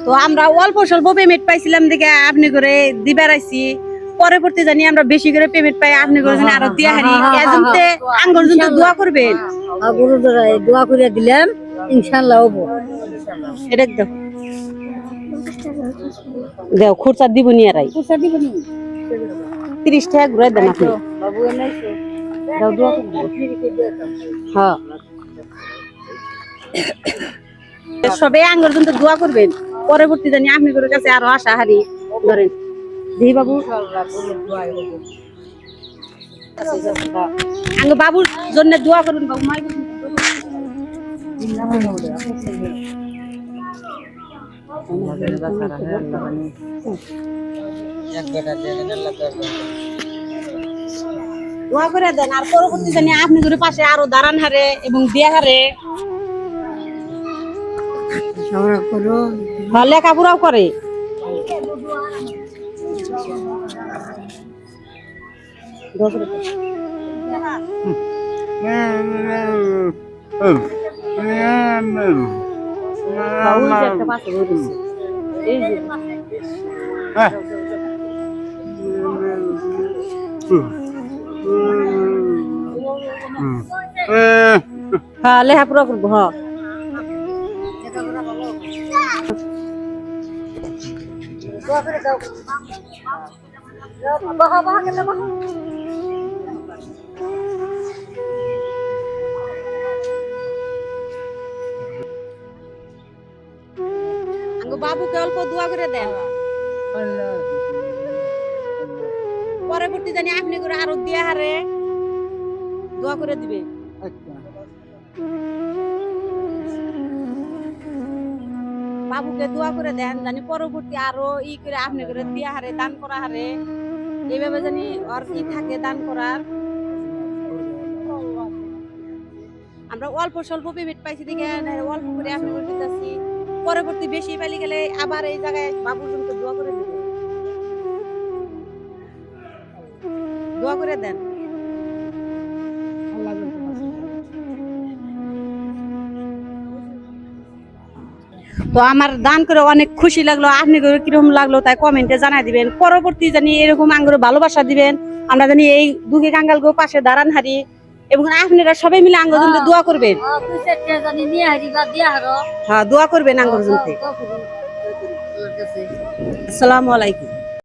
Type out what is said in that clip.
তো আমরা অল্প স্বল্প পেমেন্ট পাইছিলাম দেখে আপনি করে দিবার আইছি, পরবর্তী জানি আমরা বেশি করে পেমেন্ট পাই আপনি করে জানি আরো দিয়া হারি এজন্যে আঙ্গুর জন্য দোয়া করবেন। দোয়া করে দিলাম ইনশাআল্লাহ হবো। এটা দাও দাও খুরসা দিব নি আর 30 টাকা ঘুরে দেন আপনি দাও দোয়া করবেন। হ্যাঁ সবে আঙ্গুর জন্য দোয়া করবেন, পরবর্তী জানি আপনি করে কাছে আরো আশা হারি ধরেন জি বাবু আঙ্গ বাবুর জন্য দোয়া করুন বাবু মাই দোয়া করে দেন আর পরবর্তী জানি আপনি করে পাশে আরো দাঁড়ান হারে এবং দিয়া হারে লেখাপড়াও করে। হ্যাঁ লেখাপড়া করবো হ্যাঁ বাবুকে অল্প দোয়া করে দেন, পরবর্তী জানি আপনি করে আরো দিয়া হারে দোয়া করে দিবে। বাবুকে দোয়া করে দেন জানি পরবর্তী আরো ই করে আপনি করে দিয়া হারে দান করা হারে এইভাবে জানি আর ই থাকে দান করার। আমরা অল্প স্বল্প পেমেন্ট পাইছি দিকে অল্প করে আপনি করে দিতেছি, পরবর্তী বেশি পাইলে গেলে আবার এই জায়গায় বাবুর জন্য দোয়া করে দিবে, দোয়া করে দেন। তো আমার দান করে অনেক খুশি লাগলো, আপনি কিরকম লাগলো তাই কমেন্টে জানাই দিবেন, পরবর্তী জানি এরকম আঙ্গুর ভালোবাসা দিবেন, আমরা জানি এই দুঃখী কাঙ্গাল গো পাশে দাঁড়ান হারি এবং আপনারা সবাই মিলে আঙ্গুর জন্য দোয়া করবেন। হ্যাঁ দোয়া করবেন আঙ্গুর জন্য। আসসালামু আলাইকুম।